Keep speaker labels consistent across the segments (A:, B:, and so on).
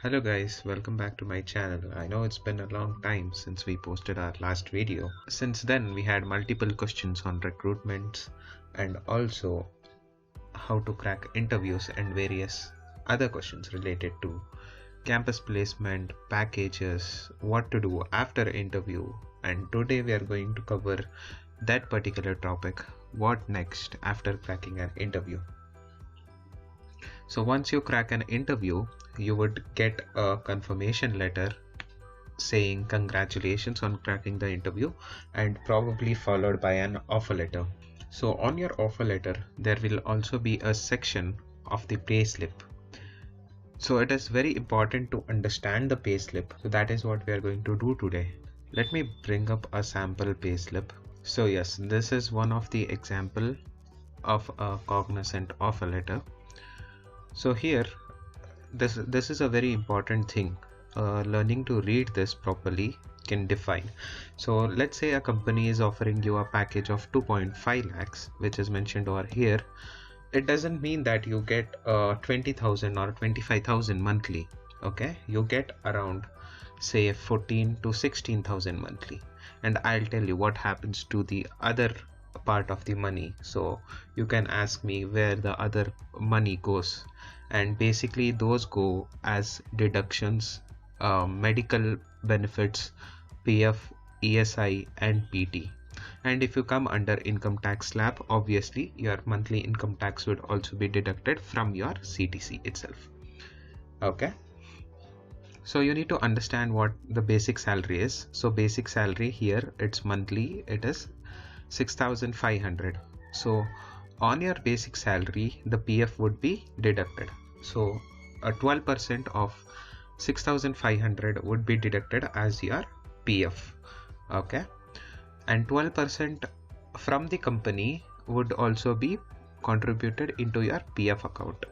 A: Hello guys, welcome back to my channel. I know it's been a long time since we posted our last video. Since then we had multiple questions on recruitment and also how to crack interviews and various other questions related to campus placement, packages, what to do after interview, and today we are going to cover that particular topic, what next after cracking an interview. So once you crack an interview, you would get a confirmation letter saying congratulations on cracking the interview and probably followed by an offer letter. So on your offer letter, there will also be a section of the pay slip. So it is very important to understand the pay slip. So that is what we are going to do today. Let me bring up a sample pay slip. So yes, this is one of the example of a cognizant offer letter. So here, this is a very important thing. Learning to read this properly can define. So let's say a company is offering you a package of 2.5 lakhs, which is mentioned over here. It doesn't mean that you get 20,000 or 25,000 monthly. Okay, you get around say 14 to 16,000 monthly, and I'll tell you what happens to the other part of the money. So you can ask me where the other money goes, and basically those go as deductions, medical benefits, PF, ESI and PT. And if you come under income tax slab, obviously your monthly income tax would also be deducted from your CTC itself. Okay, so you need to understand what the basic salary is. So basic salary here, it's monthly, it is 6,500. So on your basic salary, the PF would be deducted. So a 12% of 6,500 would be deducted as your PF. Okay, and 12% from the company would also be contributed into your PF account.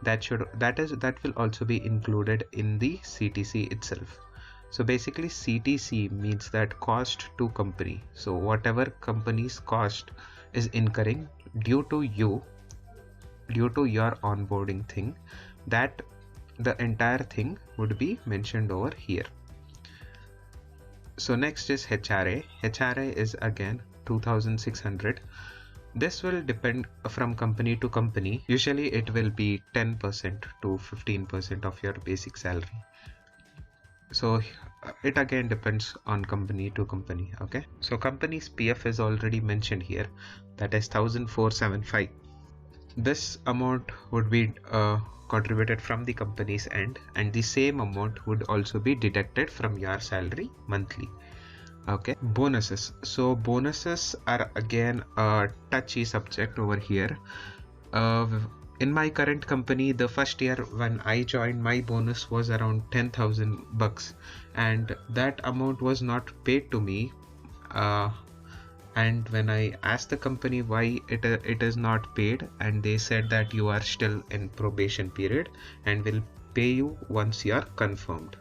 A: That will also be included in the CTC itself. So basically CTC means that cost to company. So whatever company's cost is incurring due to your onboarding thing, that the entire thing would be mentioned over here. So next is HRA. HRA is again 2,600. This will depend from company to company. Usually it will be 10% to 15% of your basic salary. So it again depends on company to company. Okay, so company's PF is already mentioned here, that is 1,475. This amount would be contributed from the company's end, and the same amount would also be deducted from your salary monthly. Okay, bonuses. So bonuses are again a touchy subject over here. In my current company, the first year when I joined, my bonus was around 10,000 bucks, and that amount was not paid to me. And when I asked the company why it is not paid, and they said that you are still in probation period and will pay you once you are confirmed.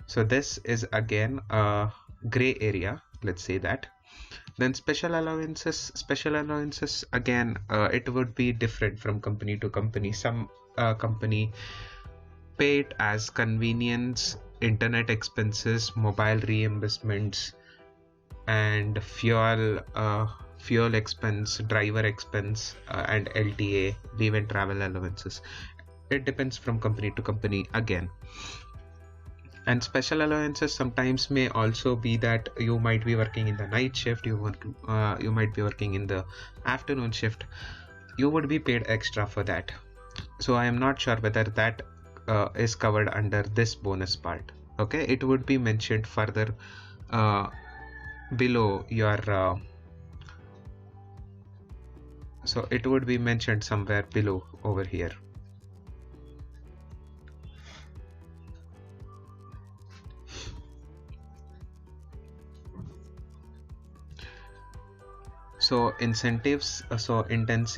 A: So this is again a gray area, let's say that. Then special allowances again, it would be different from company to company. Some company pay it as convenience, internet expenses, mobile reimbursements, and fuel expense, driver expense, and LTA, leave and travel allowances. It depends from company to company again. And special allowances sometimes may also be that you might be working in the night shift, you might be working in the afternoon shift, you would be paid extra for that. So I am not sure whether that is covered under this bonus part. Okay, it would be mentioned further below your so it would be mentioned somewhere below over here. So incentives,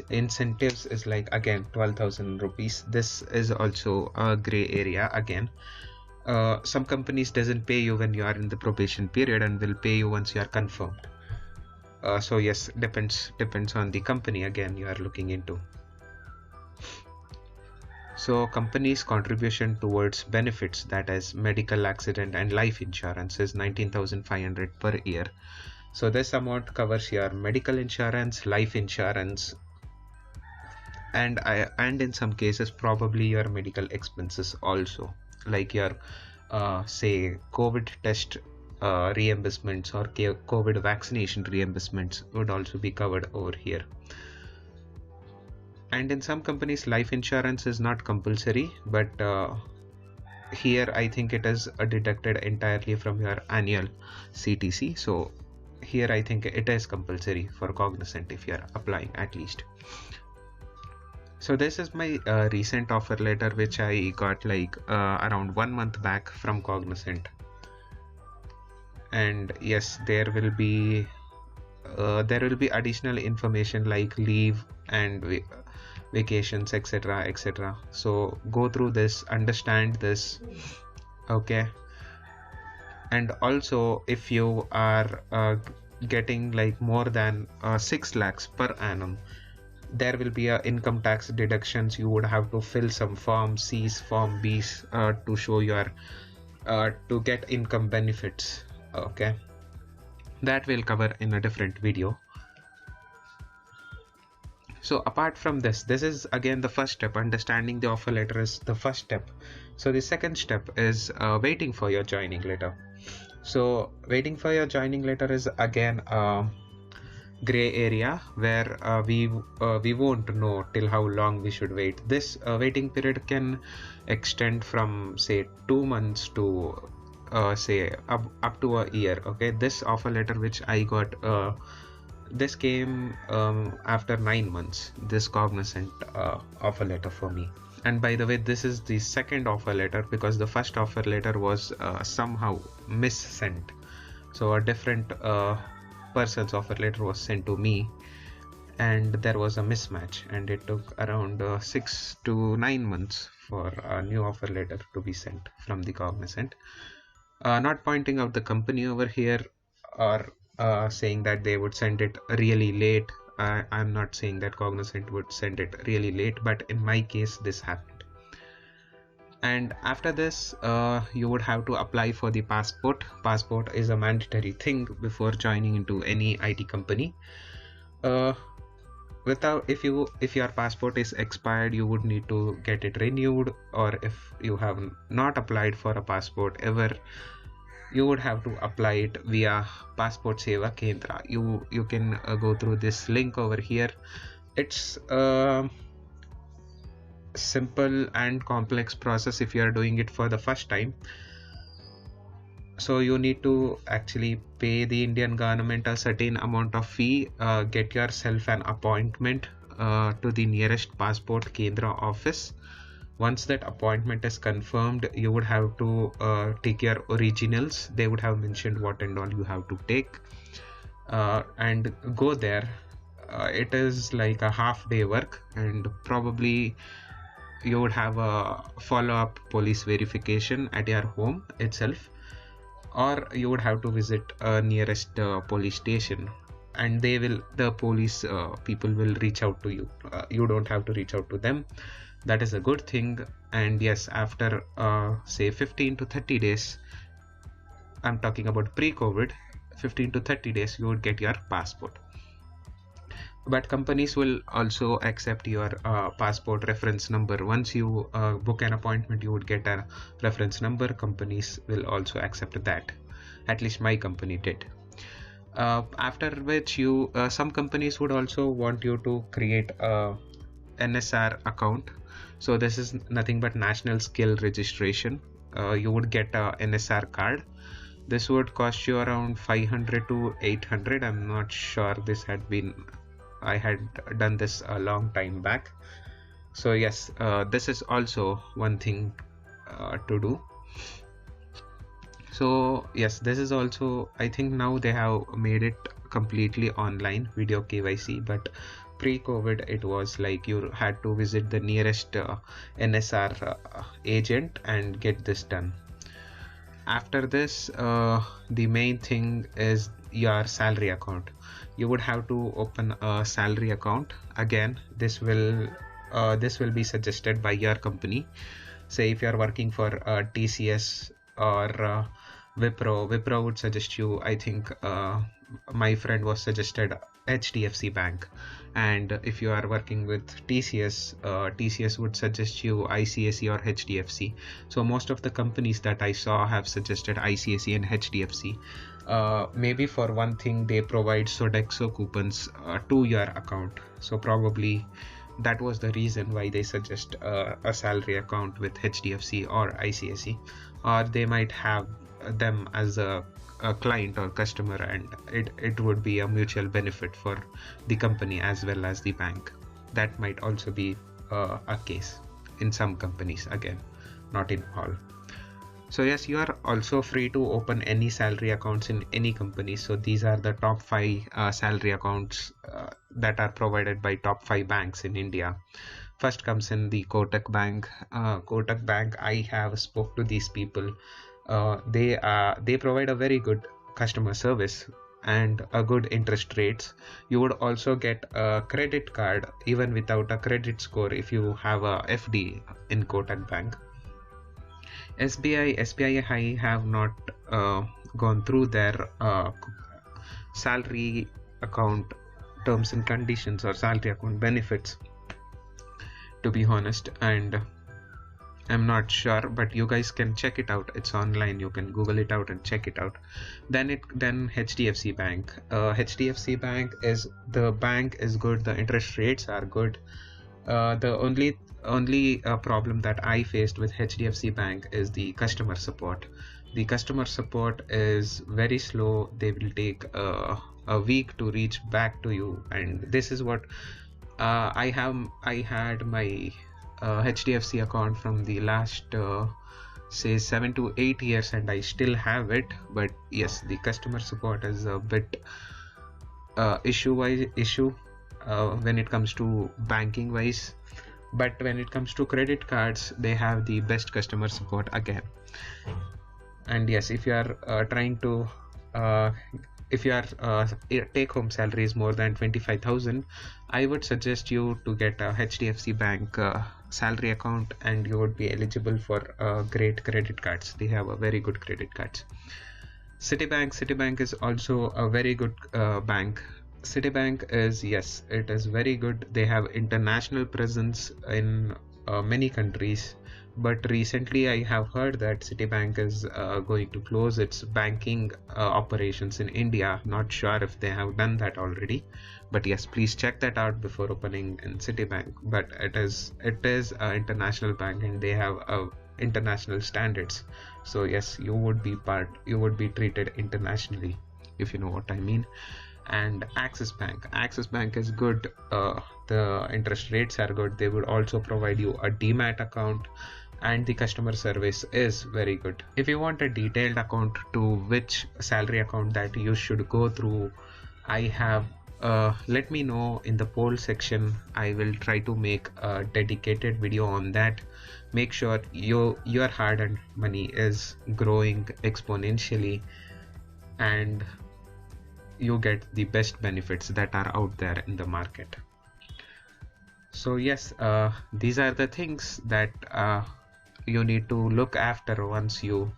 A: incentives is like again 12,000 rupees. This is also a gray area again. Some companies doesn't pay you when you are in the probation period and will pay you once you are confirmed. So yes, depends on the company again you are looking into. So companies' contribution towards benefits, that is medical, accident and life insurance, is 19,500 per year. So this amount covers your medical insurance, life insurance, and in some cases probably your medical expenses also, like your say COVID test reimbursements or COVID vaccination reimbursements would also be covered over here. And in some companies life insurance is not compulsory, but here I think it is deducted entirely from your annual CTC. So here I think it is compulsory for Cognizant if you are applying at least. So this is my recent offer letter which I got like around 1 month back from Cognizant. And yes, there will be additional information like leave and vacations, etc., etc. So go through this, understand this, okay. And also if you are getting like more than 6 lakhs per annum, there will be a income tax deductions. You would have to fill some form C's, form B's to show your to get income benefits, okay. That we'll cover in a different video. So apart from this is again the first step. Understanding the offer letter is the first step. So the second step is waiting for your joining letter. So waiting for your joining letter is again gray area where we won't know till how long we should wait. This waiting period can extend from say 2 months to say up to a year, okay. This offer letter which I got, this came after 9 months, this Cognizant offer letter for me. And by the way, this is the second offer letter because the first offer letter was somehow missent. So a different person's offer letter was sent to me and there was a mismatch, and it took around 6 to 9 months for a new offer letter to be sent from the Cognizant. Not pointing out the company over here or saying that they would send it really late. I'm not saying that Cognizant would send it really late, but in my case this happened. And after this you would have to apply for the passport. Passport is a mandatory thing before joining into any IT company. If your passport is expired, you would need to get it renewed, or if you have not applied for a passport ever, you would have to apply it via Passport Seva Kendra. You can go through this link over here. It's simple and complex process if you are doing it for the first time. So you need to actually pay the Indian government a certain amount of fee, get yourself an appointment to the nearest Passport Kendra office. Once that appointment is confirmed, you would have to take your originals. They would have mentioned what and all you have to take and go there. It is like a half-day work, and probably you would have a follow-up police verification at your home itself, or you would have to visit a nearest police station, and the police people will reach out to you. You don't have to reach out to them. That is a good thing. And yes, after say 15 to 30 days, I'm talking about pre-COVID, 15 to 30 days, you would get your passport. But companies will also accept your passport reference number. Once you book an appointment, you would get a reference number. Companies will also accept that. At least my company did. After which some companies would also want you to create a NSR account. So this is nothing but National Skill Registration. You would get a NSR card. This would cost you around 500 to 800. I'm not sure. I had done this a long time back. So yes, this is also one thing to do. So yes, this is also, I think now they have made it completely online, video KYC, but pre-COVID it was like you had to visit the nearest NSR agent and get this done. After this, the main thing is your salary account. You would have to open a salary account. Again, this will this will be suggested by your company. Say if you are working for TCS or Wipro would suggest you, I think my friend was suggested HDFC Bank. And if you are working with TCS, TCS would suggest you ICSE or HDFC. So most of the companies that I saw have suggested ICSE and HDFC. Maybe for one thing, they provide Sodexo coupons to your account. So probably that was the reason why they suggest a salary account with HDFC or ICSE, or they might have them as a client or customer, and it would be a mutual benefit for the company as well as the bank. That might also be a case in some companies, again, not in all. So yes, you are also free to open any salary accounts in any company. So these are the top 5 salary accounts that are provided by top 5 banks in India. First comes in the Kotak Bank. Kotak Bank, I have spoke to these people. They provide a very good customer service and a good interest rates. You would also get a credit card even without a credit score if you have a FD in Kotak Bank. SBI, I have not gone through their salary account terms and conditions or salary account benefits, to be honest, and I'm not sure, but you guys can check it out. It's online. You can Google it out and check it out. Then HDFC Bank. HDFC Bank is the bank is good. The interest rates are good. The only problem that I faced with HDFC Bank is the customer support. The customer support is very slow. They will take a week to reach back to you, and this is what I had my HDFC account from the last say 7 to 8 years, and I still have it. But yes, the customer support is a bit issue when it comes to banking wise. But when it comes to credit cards, they have the best customer support again. And yes, if you are trying to if your take home salary is more than 25,000, I would suggest you to get a HDFC Bank salary account, and you would be eligible for great credit cards. They have a very good credit cards. Citibank is also a very good bank. Citibank is, yes, it is very good. They have international presence in many countries, but recently I have heard that Citibank is going to close its banking operations in India. Not sure if they have done that already, but yes, please check that out before opening in Citibank. But it is an international bank, and they have international standards. So yes, you would be treated internationally, if you know what I mean. And Axis Bank is good. The interest rates are good. They would also provide you a demat account, and the customer service is very good. If you want a detailed account to which salary account that you should go through, I have let me know in the poll section. I will try to make a dedicated video on that. Make sure your hard-earned money is growing exponentially, and you get the best benefits that are out there in the market. So yes, these are the things that you need to look after once you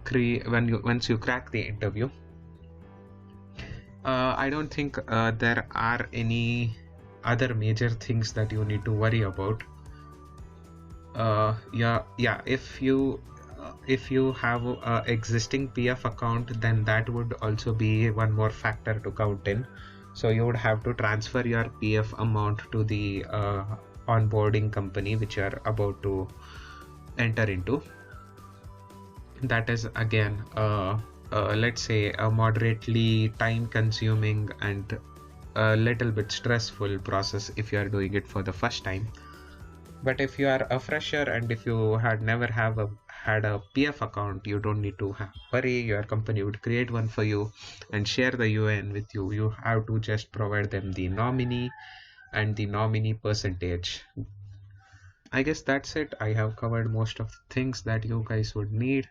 A: crack the interview. I don't think there are any other major things that you need to worry about. Yeah, if you have a existing PF account, then that would also be one more factor to count in. So you would have to transfer your PF amount to the onboarding company which you are about to enter into. That is again let's say a moderately time consuming and a little bit stressful process if you are doing it for the first time. But if you are a fresher and if you had never had a PF account, you don't need to worry. Your company would create one for you and share the UIN with you. You have to just provide them the nominee and the nominee percentage. I guess that's it. I have covered most of the things that you guys would need,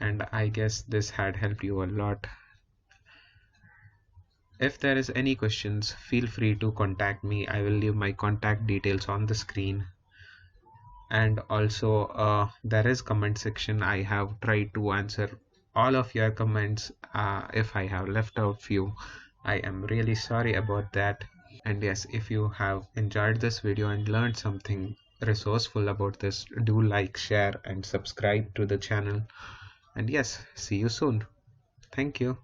A: and I guess this had helped you a lot. If there is any questions, feel free to contact me. I will leave my contact details on the screen. And also there is comment section. I have tried to answer all of your comments. If I have left out few, I am really sorry about that. And yes, if you have enjoyed this video and learned something resourceful about this, do like, share and subscribe to the channel. And yes, see you soon. Thank you.